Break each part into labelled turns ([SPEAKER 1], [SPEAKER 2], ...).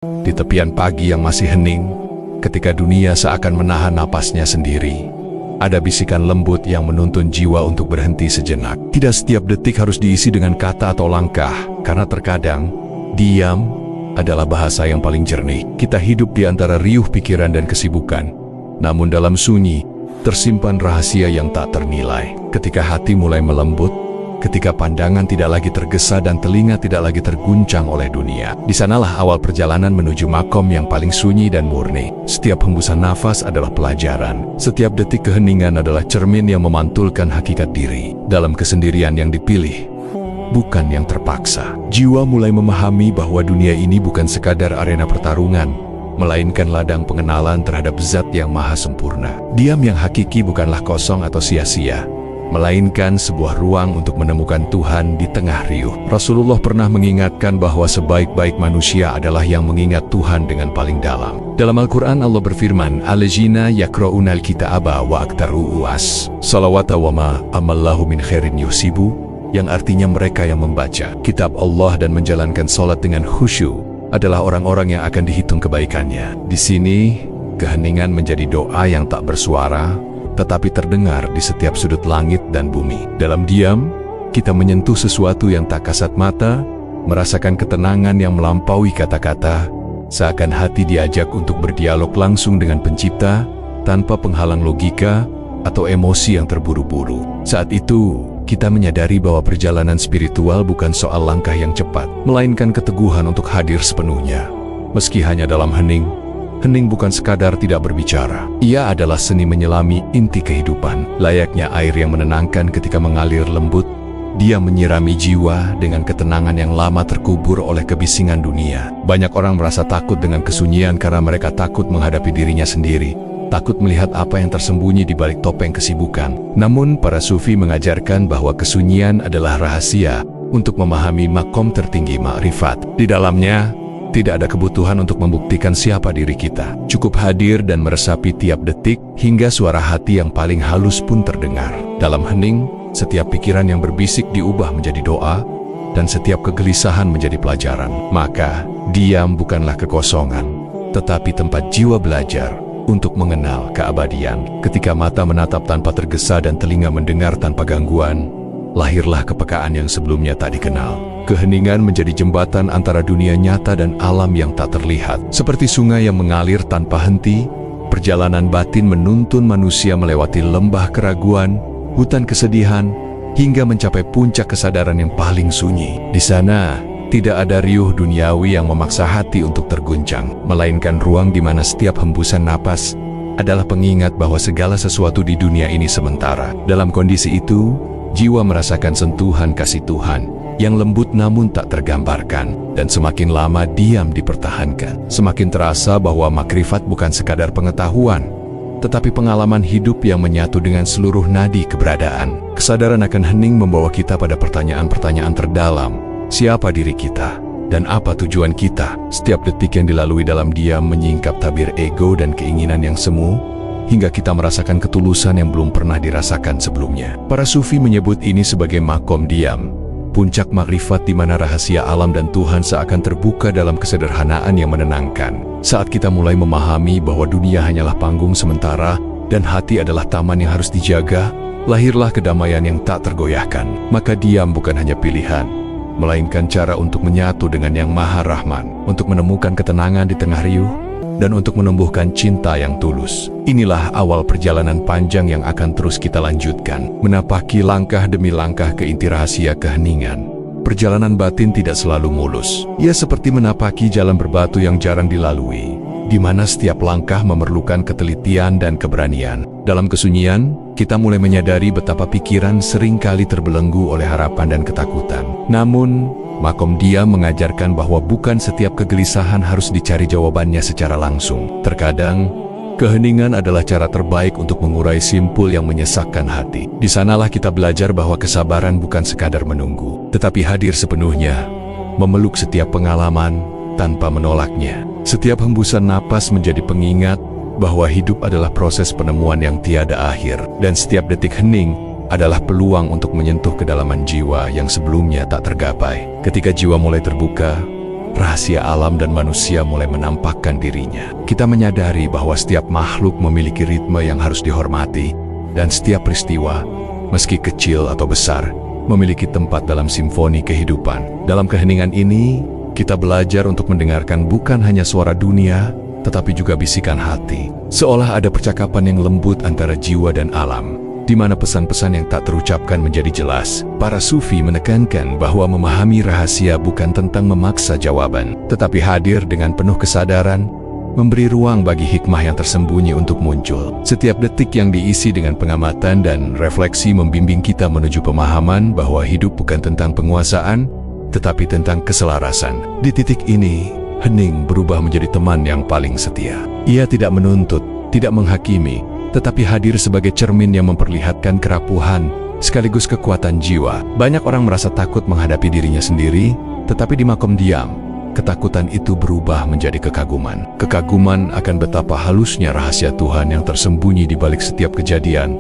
[SPEAKER 1] Di tepian pagi yang masih hening, ketika dunia seakan menahan napasnya sendiri, ada bisikan lembut yang menuntun jiwa untuk berhenti sejenak. Tidak setiap detik harus diisi dengan kata atau langkah, karena terkadang diam adalah bahasa yang paling jernih. Kita hidup di antara riuh pikiran dan kesibukan, namun dalam sunyi tersimpan rahasia yang tak ternilai. Ketika hati mulai melembut, ketika pandangan tidak lagi tergesa dan telinga tidak lagi terguncang oleh dunia, di sanalah awal perjalanan menuju makom yang paling sunyi dan murni. Setiap hembusan nafas adalah pelajaran. Setiap detik keheningan adalah cermin yang memantulkan hakikat diri dalam kesendirian yang dipilih, bukan yang terpaksa. Jiwa mulai memahami bahwa dunia ini bukan sekadar arena pertarungan, melainkan ladang pengenalan terhadap zat yang maha sempurna. Diam yang hakiki bukanlah kosong atau sia-sia, melainkan sebuah ruang untuk menemukan Tuhan di tengah riuh. Rasulullah pernah mengingatkan bahwa sebaik-baik manusia adalah yang mengingat Tuhan dengan paling dalam. Dalam Al-Quran Allah berfirman, "Allazina yaqra'unal kitaba wa aktsaruhum u'as." Salawata wa ma amallahu min khairin yusibu, yang artinya mereka yang membaca kitab Allah dan menjalankan salat dengan khusyuk adalah orang-orang yang akan dihitung kebaikannya. Di sini, keheningan menjadi doa yang tak bersuara, tetapi terdengar di setiap sudut langit dan bumi. Dalam diam, kita menyentuh sesuatu yang tak kasat mata, merasakan ketenangan yang melampaui kata-kata, seakan hati diajak untuk berdialog langsung dengan Pencipta, tanpa penghalang logika atau emosi yang terburu-buru. Saat itu, kita menyadari bahwa perjalanan spiritual bukan soal langkah yang cepat, melainkan keteguhan untuk hadir sepenuhnya. Meski hanya dalam hening, hening bukan sekadar tidak berbicara. Ia adalah seni menyelami inti kehidupan. Layaknya air yang menenangkan ketika mengalir lembut, dia menyirami jiwa dengan ketenangan yang lama terkubur oleh kebisingan dunia. Banyak orang merasa takut dengan kesunyian karena mereka takut menghadapi dirinya sendiri, takut melihat apa yang tersembunyi di balik topeng kesibukan. Namun, para sufi mengajarkan bahwa kesunyian adalah rahasia untuk memahami makom tertinggi ma'rifat. Di dalamnya, tidak ada kebutuhan untuk membuktikan siapa diri kita. Cukup hadir dan meresapi tiap detik, hingga suara hati yang paling halus pun terdengar. Dalam hening, setiap pikiran yang berbisik diubah menjadi doa, dan setiap kegelisahan menjadi pelajaran. Maka, diam bukanlah kekosongan, tetapi tempat jiwa belajar untuk mengenal keabadian. Ketika mata menatap tanpa tergesa dan telinga mendengar tanpa gangguan, lahirlah kepekaan yang sebelumnya tak dikenal. Keheningan menjadi jembatan antara dunia nyata dan alam yang tak terlihat. Seperti sungai yang mengalir tanpa henti, perjalanan batin menuntun manusia melewati lembah keraguan, hutan kesedihan, hingga mencapai puncak kesadaran yang paling sunyi. Di sana, tidak ada riuh duniawi yang memaksa hati untuk terguncang, melainkan ruang di mana setiap hembusan napas adalah pengingat bahwa segala sesuatu di dunia ini sementara. Dalam kondisi itu, jiwa merasakan sentuhan kasih Tuhan yang lembut namun tak tergambarkan, dan semakin lama diam dipertahankan, semakin terasa bahwa makrifat bukan sekadar pengetahuan, tetapi pengalaman hidup yang menyatu dengan seluruh nadi keberadaan. Kesadaran akan hening membawa kita pada pertanyaan-pertanyaan terdalam. Siapa diri kita? Dan apa tujuan kita? Setiap detik yang dilalui dalam diam menyingkap tabir ego dan keinginan yang semu, hingga kita merasakan ketulusan yang belum pernah dirasakan sebelumnya. Para sufi menyebut ini sebagai makom diam, puncak makrifat di mana rahasia alam dan Tuhan seakan terbuka dalam kesederhanaan yang menenangkan. Saat kita mulai memahami bahwa dunia hanyalah panggung sementara dan hati adalah taman yang harus dijaga, lahirlah kedamaian yang tak tergoyahkan. Maka diam bukan hanya pilihan, melainkan cara untuk menyatu dengan Yang Maha Rahman, untuk menemukan ketenangan di tengah riuh, dan untuk menumbuhkan cinta yang tulus. Inilah awal perjalanan panjang yang akan terus kita lanjutkan, menapaki langkah demi langkah ke inti rahasia keheningan. Perjalanan batin tidak selalu mulus. Ia seperti menapaki jalan berbatu yang jarang dilalui, di mana setiap langkah memerlukan ketelitian dan keberanian. Dalam kesunyian, kita mulai menyadari betapa pikiran seringkali terbelenggu oleh harapan dan ketakutan. Namun, makom diam mengajarkan bahwa bukan setiap kegelisahan harus dicari jawabannya secara langsung. Terkadang, keheningan adalah cara terbaik untuk mengurai simpul yang menyesakkan hati. Di sanalah kita belajar bahwa kesabaran bukan sekadar menunggu, tetapi hadir sepenuhnya, memeluk setiap pengalaman tanpa menolaknya. Setiap hembusan napas menjadi pengingat bahwa hidup adalah proses penemuan yang tiada akhir, dan setiap detik hening adalah peluang untuk menyentuh kedalaman jiwa yang sebelumnya tak tergapai. Ketika jiwa mulai terbuka, rahasia alam dan manusia mulai menampakkan dirinya. Kita menyadari bahwa setiap makhluk memiliki ritme yang harus dihormati, dan setiap peristiwa, meski kecil atau besar, memiliki tempat dalam simfoni kehidupan. Dalam keheningan ini, kita belajar untuk mendengarkan bukan hanya suara dunia, tetapi juga bisikan hati. Seolah ada percakapan yang lembut antara jiwa dan alam, di mana pesan-pesan yang tak terucapkan menjadi jelas. Para sufi menekankan bahwa memahami rahasia bukan tentang memaksa jawaban, tetapi hadir dengan penuh kesadaran, memberi ruang bagi hikmah yang tersembunyi untuk muncul. Setiap detik yang diisi dengan pengamatan dan refleksi membimbing kita menuju pemahaman bahwa hidup bukan tentang penguasaan, tetapi tentang keselarasan. Di titik ini, hening berubah menjadi teman yang paling setia. Ia tidak menuntut, tidak menghakimi, tetapi hadir sebagai cermin yang memperlihatkan kerapuhan sekaligus kekuatan jiwa. Banyak orang merasa takut menghadapi dirinya sendiri, tetapi di makom diam, ketakutan itu berubah menjadi kekaguman. Kekaguman akan betapa halusnya rahasia Tuhan yang tersembunyi di balik setiap kejadian,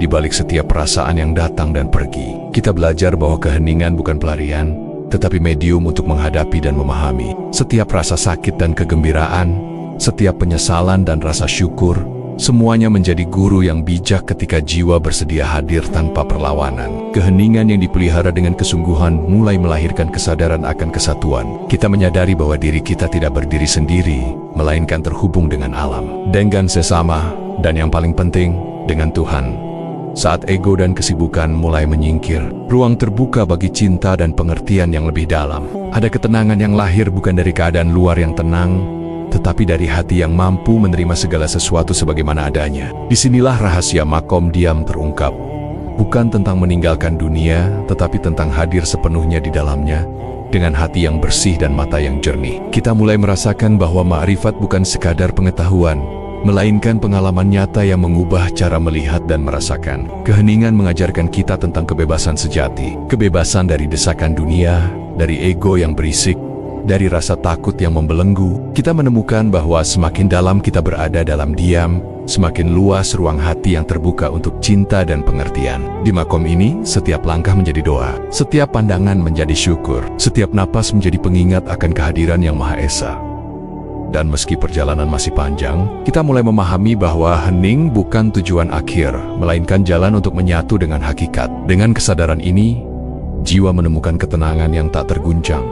[SPEAKER 1] di balik setiap perasaan yang datang dan pergi. Kita belajar bahwa keheningan bukan pelarian, tetapi medium untuk menghadapi dan memahami. Setiap rasa sakit dan kegembiraan, setiap penyesalan dan rasa syukur, semuanya menjadi guru yang bijak ketika jiwa bersedia hadir tanpa perlawanan. Keheningan yang dipelihara dengan kesungguhan mulai melahirkan kesadaran akan kesatuan. Kita menyadari bahwa diri kita tidak berdiri sendiri, melainkan terhubung dengan alam, dengan sesama, dan yang paling penting, dengan Tuhan. Saat ego dan kesibukan mulai menyingkir, ruang terbuka bagi cinta dan pengertian yang lebih dalam. Ada ketenangan yang lahir bukan dari keadaan luar yang tenang, tetapi dari hati yang mampu menerima segala sesuatu sebagaimana adanya. Disinilah rahasia makom diam terungkap. Bukan tentang meninggalkan dunia, tetapi tentang hadir sepenuhnya di dalamnya, dengan hati yang bersih dan mata yang jernih. Kita mulai merasakan bahwa ma'rifat bukan sekadar pengetahuan, melainkan pengalaman nyata yang mengubah cara melihat dan merasakan. Keheningan mengajarkan kita tentang kebebasan sejati. Kebebasan dari desakan dunia, dari ego yang berisik, dari rasa takut yang membelenggu. Kita menemukan bahwa semakin dalam kita berada dalam diam, semakin luas ruang hati yang terbuka untuk cinta dan pengertian. Di makom ini, setiap langkah menjadi doa, setiap pandangan menjadi syukur, setiap napas menjadi pengingat akan kehadiran Yang Maha Esa. Dan meski perjalanan masih panjang, kita mulai memahami bahwa hening bukan tujuan akhir, melainkan jalan untuk menyatu dengan hakikat. Dengan kesadaran ini, jiwa menemukan ketenangan yang tak terguncang,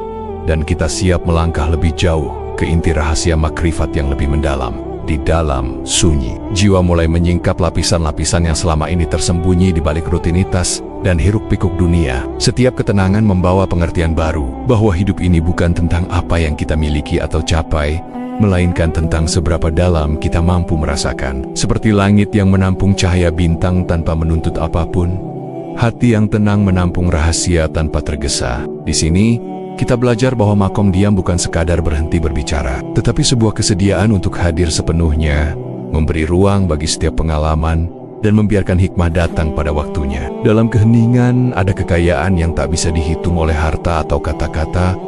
[SPEAKER 1] dan kita siap melangkah lebih jauh ke inti rahasia makrifat yang lebih mendalam. Di dalam sunyi, jiwa mulai menyingkap lapisan-lapisan yang selama ini tersembunyi di balik rutinitas dan hiruk-pikuk dunia. Setiap ketenangan membawa pengertian baru, bahwa hidup ini bukan tentang apa yang kita miliki atau capai, melainkan tentang seberapa dalam kita mampu merasakan. Seperti langit yang menampung cahaya bintang tanpa menuntut apapun, hati yang tenang menampung rahasia tanpa tergesa. Di sini, kita belajar bahwa makom diam bukan sekadar berhenti berbicara, tetapi sebuah kesediaan untuk hadir sepenuhnya, memberi ruang bagi setiap pengalaman, dan membiarkan hikmah datang pada waktunya. Dalam keheningan ada kekayaan yang tak bisa dihitung oleh harta atau kata-kata,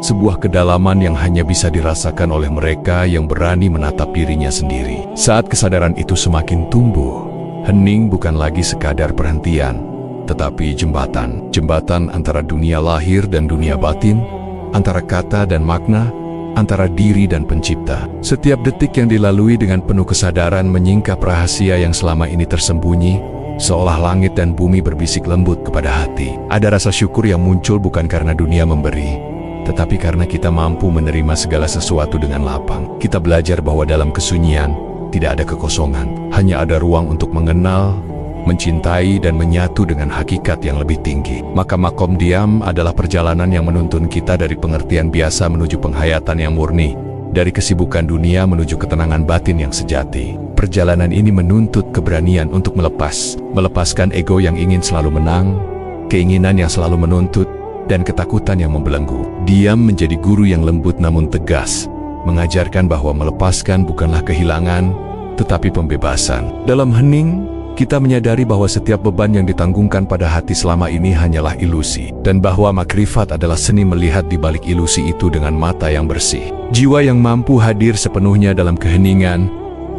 [SPEAKER 1] sebuah kedalaman yang hanya bisa dirasakan oleh mereka yang berani menatap dirinya sendiri. Saat kesadaran itu semakin tumbuh, hening bukan lagi sekadar perhentian, tetapi jembatan. Jembatan antara dunia lahir dan dunia batin, antara kata dan makna, antara diri dan pencipta. Setiap detik yang dilalui dengan penuh kesadaran menyingkap rahasia yang selama ini tersembunyi, seolah langit dan bumi berbisik lembut kepada hati. Ada rasa syukur yang muncul bukan karena dunia memberi, tetapi karena kita mampu menerima segala sesuatu dengan lapang. Kita belajar bahwa dalam kesunyian tidak ada kekosongan, hanya ada ruang untuk mengenal, mencintai, dan menyatu dengan hakikat yang lebih tinggi. Maka makom diam adalah perjalanan yang menuntun kita dari pengertian biasa menuju penghayatan yang murni, dari kesibukan dunia menuju ketenangan batin yang sejati. Perjalanan ini menuntut keberanian untuk melepaskan ego yang ingin selalu menang, keinginan yang selalu menuntut, dan ketakutan yang membelenggu. Diam menjadi guru yang lembut namun tegas, mengajarkan bahwa melepaskan bukanlah kehilangan, tetapi pembebasan. Dalam hening, kita menyadari bahwa setiap beban yang ditanggungkan pada hati selama ini hanyalah ilusi, dan bahwa makrifat adalah seni melihat di balik ilusi itu dengan mata yang bersih. Jiwa yang mampu hadir sepenuhnya dalam keheningan,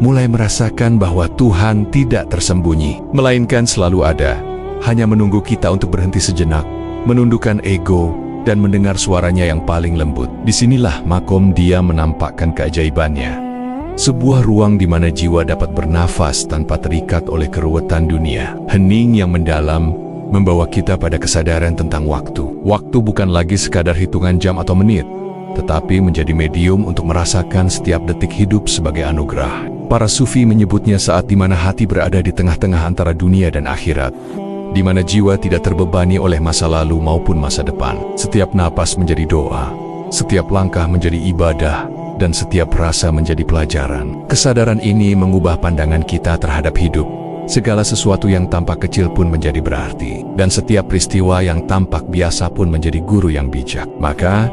[SPEAKER 1] mulai merasakan bahwa Tuhan tidak tersembunyi, melainkan selalu ada, hanya menunggu kita untuk berhenti sejenak, menundukkan ego, dan mendengar suaranya yang paling lembut. Disinilah makom diam menampakkan keajaibannya. Sebuah ruang di mana jiwa dapat bernafas tanpa terikat oleh keruwetan dunia. Hening yang mendalam membawa kita pada kesadaran tentang waktu. Waktu bukan lagi sekadar hitungan jam atau menit, tetapi menjadi medium untuk merasakan setiap detik hidup sebagai anugerah. Para sufi menyebutnya saat di mana hati berada di tengah-tengah antara dunia dan akhirat, di mana jiwa tidak terbebani oleh masa lalu maupun masa depan. Setiap napas menjadi doa, setiap langkah menjadi ibadah, dan setiap rasa menjadi pelajaran. Kesadaran ini mengubah pandangan kita terhadap hidup. Segala sesuatu yang tampak kecil pun menjadi berarti, dan setiap peristiwa yang tampak biasa pun menjadi guru yang bijak. Maka,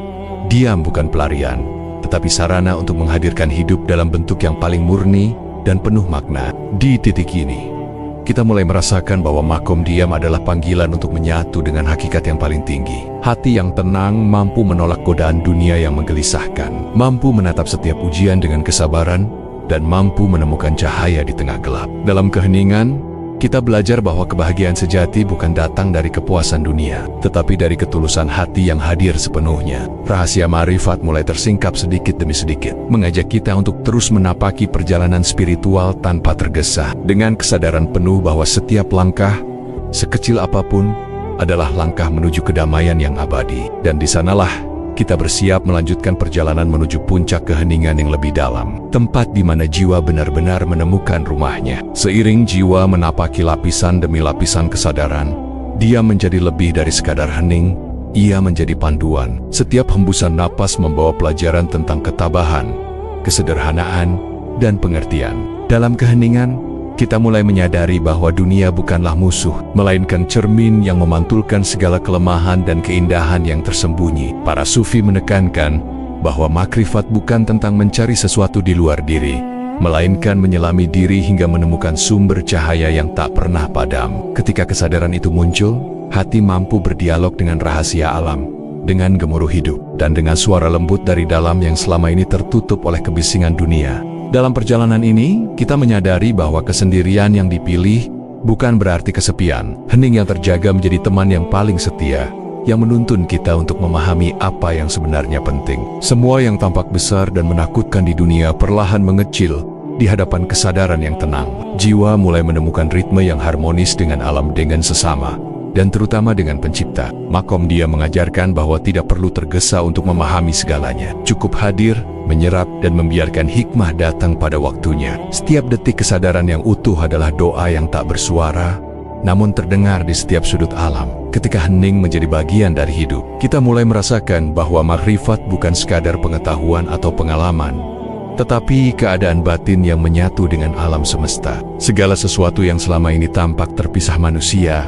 [SPEAKER 1] diam bukan pelarian, tetapi sarana untuk menghadirkan hidup dalam bentuk yang paling murni dan penuh makna. Di titik ini, kita mulai merasakan bahwa makom diam adalah panggilan untuk menyatu dengan hakikat yang paling tinggi. Hati yang tenang mampu menolak godaan dunia yang menggelisahkan, mampu menatap setiap ujian dengan kesabaran, dan mampu menemukan cahaya di tengah gelap. Dalam keheningan, kita belajar bahwa kebahagiaan sejati bukan datang dari kepuasan dunia, tetapi dari ketulusan hati yang hadir sepenuhnya. Rahasia ma'rifat mulai tersingkap sedikit demi sedikit, mengajak kita untuk terus menapaki perjalanan spiritual tanpa tergesa, dengan kesadaran penuh bahwa setiap langkah, sekecil apapun, adalah langkah menuju kedamaian yang abadi. Dan di sanalah kita bersiap melanjutkan perjalanan menuju puncak keheningan yang lebih dalam, tempat di mana jiwa benar-benar menemukan rumahnya. Seiring jiwa menapaki lapisan demi lapisan kesadaran, dia menjadi lebih dari sekadar hening, ia menjadi panduan. Setiap hembusan napas membawa pelajaran tentang ketabahan, kesederhanaan, dan pengertian. Dalam keheningan, kita mulai menyadari bahwa dunia bukanlah musuh, melainkan cermin yang memantulkan segala kelemahan dan keindahan yang tersembunyi. Para sufi menekankan bahwa makrifat bukan tentang mencari sesuatu di luar diri, melainkan menyelami diri hingga menemukan sumber cahaya yang tak pernah padam. Ketika kesadaran itu muncul, hati mampu berdialog dengan rahasia alam, dengan gemuruh hidup, dan dengan suara lembut dari dalam yang selama ini tertutup oleh kebisingan dunia. Dalam perjalanan ini, kita menyadari bahwa kesendirian yang dipilih bukan berarti kesepian. Hening yang terjaga menjadi teman yang paling setia, yang menuntun kita untuk memahami apa yang sebenarnya penting. Semua yang tampak besar dan menakutkan di dunia perlahan mengecil di hadapan kesadaran yang tenang. Jiwa mulai menemukan ritme yang harmonis dengan alam, dengan sesama, dan terutama dengan pencipta. Makom dia mengajarkan bahwa tidak perlu tergesa untuk memahami segalanya. Cukup hadir, menyerap, dan membiarkan hikmah datang pada waktunya. Setiap detik kesadaran yang utuh adalah doa yang tak bersuara, namun terdengar di setiap sudut alam. Ketika hening menjadi bagian dari hidup, kita mulai merasakan bahwa makrifat bukan sekadar pengetahuan atau pengalaman, tetapi keadaan batin yang menyatu dengan alam semesta. Segala sesuatu yang selama ini tampak terpisah manusia,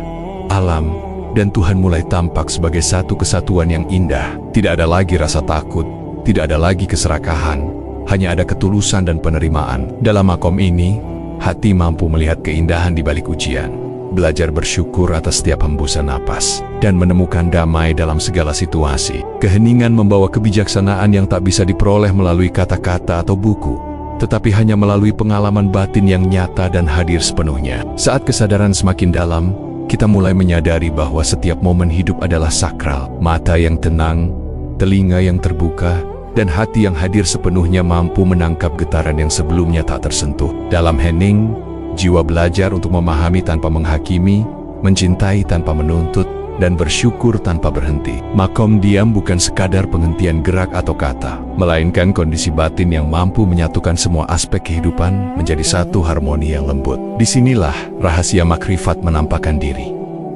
[SPEAKER 1] alam, dan Tuhan mulai tampak sebagai satu kesatuan yang indah. Tidak ada lagi rasa takut, tidak ada lagi keserakahan, hanya ada ketulusan dan penerimaan. Dalam makom ini, hati mampu melihat keindahan di balik ujian, belajar bersyukur atas setiap hembusan napas, dan menemukan damai dalam segala situasi. Keheningan membawa kebijaksanaan yang tak bisa diperoleh melalui kata-kata atau buku, tetapi hanya melalui pengalaman batin yang nyata dan hadir sepenuhnya. Saat kesadaran semakin dalam, kita mulai menyadari bahwa setiap momen hidup adalah sakral. Mata yang tenang, telinga yang terbuka, dan hati yang hadir sepenuhnya mampu menangkap getaran yang sebelumnya tak tersentuh. Dalam hening, jiwa belajar untuk memahami tanpa menghakimi, mencintai tanpa menuntut, dan bersyukur tanpa berhenti. Makom diam bukan sekadar penghentian gerak atau kata, melainkan kondisi batin yang mampu menyatukan semua aspek kehidupan menjadi satu harmoni yang lembut. Disinilah rahasia makrifat menampakkan diri.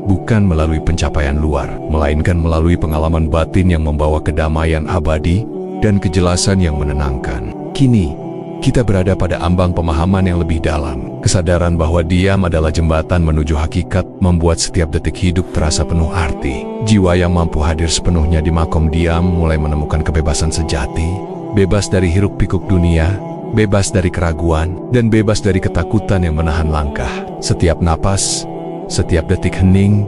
[SPEAKER 1] Bukan melalui pencapaian luar, melainkan melalui pengalaman batin yang membawa kedamaian abadi dan kejelasan yang menenangkan. Kini, kita berada pada ambang pemahaman yang lebih dalam. Kesadaran bahwa diam adalah jembatan menuju hakikat membuat setiap detik hidup terasa penuh arti. Jiwa yang mampu hadir sepenuhnya di makom diam mulai menemukan kebebasan sejati, bebas dari hiruk-pikuk dunia, bebas dari keraguan, dan bebas dari ketakutan yang menahan langkah. Setiap napas, setiap detik hening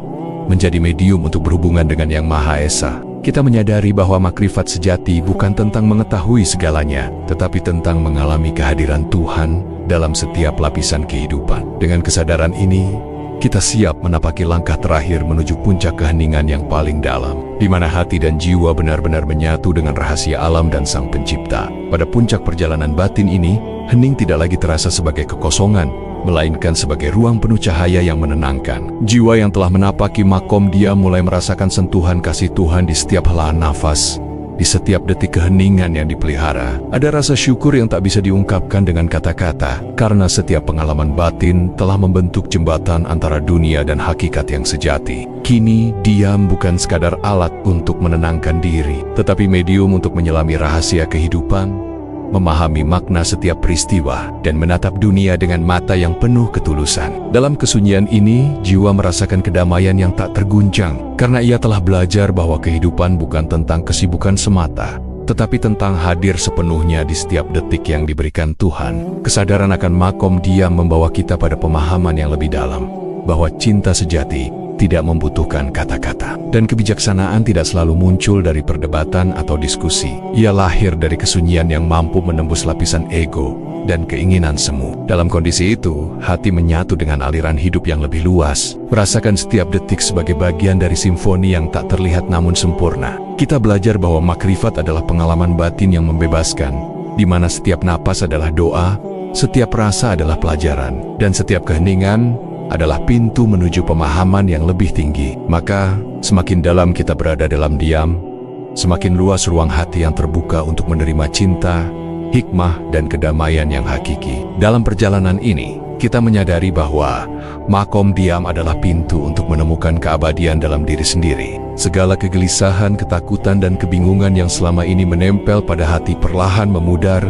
[SPEAKER 1] menjadi medium untuk berhubungan dengan Yang Maha Esa. Kita menyadari bahwa makrifat sejati bukan tentang mengetahui segalanya, tetapi tentang mengalami kehadiran Tuhan dalam setiap lapisan kehidupan. Dengan kesadaran ini, kita siap menapaki langkah terakhir menuju puncak keheningan yang paling dalam, di mana hati dan jiwa benar-benar menyatu dengan rahasia alam dan Sang Pencipta. Pada puncak perjalanan batin ini, hening tidak lagi terasa sebagai kekosongan, melainkan sebagai ruang penuh cahaya yang menenangkan. Jiwa yang telah menapaki makom diam mulai merasakan sentuhan kasih Tuhan di setiap helaan nafas, di setiap detik keheningan yang dipelihara. Ada rasa syukur yang tak bisa diungkapkan dengan kata-kata, karena setiap pengalaman batin telah membentuk jembatan antara dunia dan hakikat yang sejati. Kini, diam bukan sekadar alat untuk menenangkan diri, tetapi medium untuk menyelami rahasia kehidupan, memahami makna setiap peristiwa, dan menatap dunia dengan mata yang penuh ketulusan. Dalam kesunyian ini, jiwa merasakan kedamaian yang tak terguncang, karena ia telah belajar bahwa kehidupan bukan tentang kesibukan semata, tetapi tentang hadir sepenuhnya di setiap detik yang diberikan Tuhan. Kesadaran akan makom diam membawa kita pada pemahaman yang lebih dalam, bahwa cinta sejati tidak membutuhkan kata-kata. Dan kebijaksanaan tidak selalu muncul dari perdebatan atau diskusi. Ia lahir dari kesunyian yang mampu menembus lapisan ego dan keinginan semu. Dalam kondisi itu, hati menyatu dengan aliran hidup yang lebih luas, merasakan setiap detik sebagai bagian dari simfoni yang tak terlihat namun sempurna. Kita belajar bahwa makrifat adalah pengalaman batin yang membebaskan, di mana setiap napas adalah doa, setiap rasa adalah pelajaran, dan setiap keheningan adalah pintu menuju pemahaman yang lebih tinggi. Maka, semakin dalam kita berada dalam diam, semakin luas ruang hati yang terbuka untuk menerima cinta, hikmah, dan kedamaian yang hakiki. Dalam perjalanan ini, kita menyadari bahwa makom diam adalah pintu untuk menemukan keabadian dalam diri sendiri. Segala kegelisahan, ketakutan, dan kebingungan yang selama ini menempel pada hati perlahan memudar,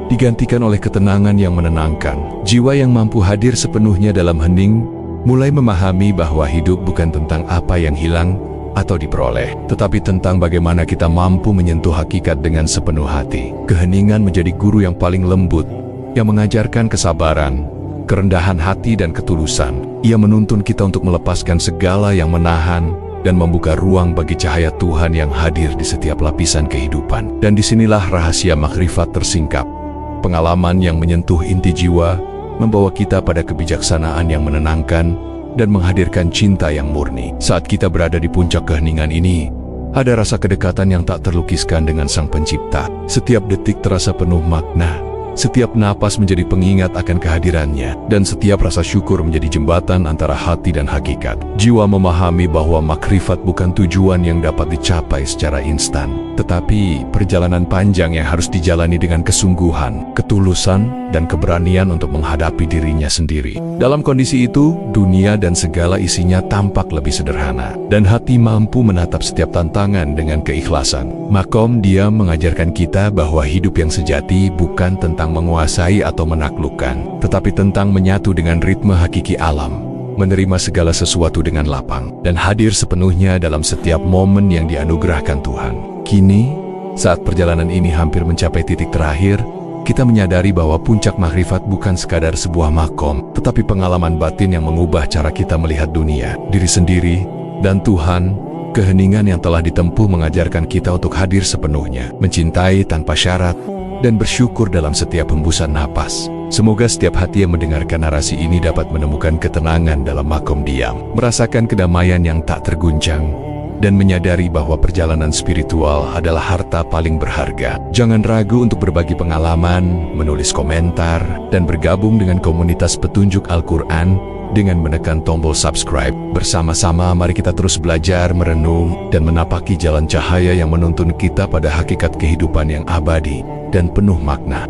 [SPEAKER 1] digantikan oleh ketenangan yang menenangkan. Jiwa yang mampu hadir sepenuhnya dalam hening, mulai memahami bahwa hidup bukan tentang apa yang hilang atau diperoleh, tetapi tentang bagaimana kita mampu menyentuh hakikat dengan sepenuh hati. Keheningan menjadi guru yang paling lembut, yang mengajarkan kesabaran, kerendahan hati, dan ketulusan. Ia menuntun kita untuk melepaskan segala yang menahan, dan membuka ruang bagi cahaya Tuhan yang hadir di setiap lapisan kehidupan. Dan disinilah rahasia makrifat tersingkap. Pengalaman yang menyentuh inti jiwa, membawa kita pada kebijaksanaan yang menenangkan dan menghadirkan cinta yang murni. Saat kita berada di puncak keheningan ini, ada rasa kedekatan yang tak terlukiskan dengan Sang Pencipta. Setiap detik terasa penuh makna, setiap napas menjadi pengingat akan kehadirannya, dan setiap rasa syukur menjadi jembatan antara hati dan hakikat. Jiwa memahami bahwa makrifat bukan tujuan yang dapat dicapai secara instan, tetapi perjalanan panjang yang harus dijalani dengan kesungguhan, ketulusan, dan keberanian untuk menghadapi dirinya sendiri. Dalam kondisi itu, dunia dan segala isinya tampak lebih sederhana, dan hati mampu menatap setiap tantangan dengan keikhlasan. Makom diam mengajarkan kita bahwa hidup yang sejati bukan tentang menguasai atau menaklukkan, tetapi tentang menyatu dengan ritme hakiki alam, menerima segala sesuatu dengan lapang, dan hadir sepenuhnya dalam setiap momen yang dianugerahkan Tuhan. Kini, saat perjalanan ini hampir mencapai titik terakhir, kita menyadari bahwa puncak makrifat bukan sekadar sebuah makom, tetapi pengalaman batin yang mengubah cara kita melihat dunia, diri sendiri, dan Tuhan. Keheningan yang telah ditempuh mengajarkan kita untuk hadir sepenuhnya, mencintai tanpa syarat, dan bersyukur dalam setiap hembusan napas. Semoga setiap hati yang mendengarkan narasi ini dapat menemukan ketenangan dalam makom diam, merasakan kedamaian yang tak terguncang, dan menyadari bahwa perjalanan spiritual adalah harta paling berharga. Jangan ragu untuk berbagi pengalaman, menulis komentar, dan bergabung dengan komunitas petunjuk Al-Quran dengan menekan tombol subscribe. Bersama-sama mari kita terus belajar, merenung, dan menapaki jalan cahaya yang menuntun kita pada hakikat kehidupan yang abadi dan penuh makna.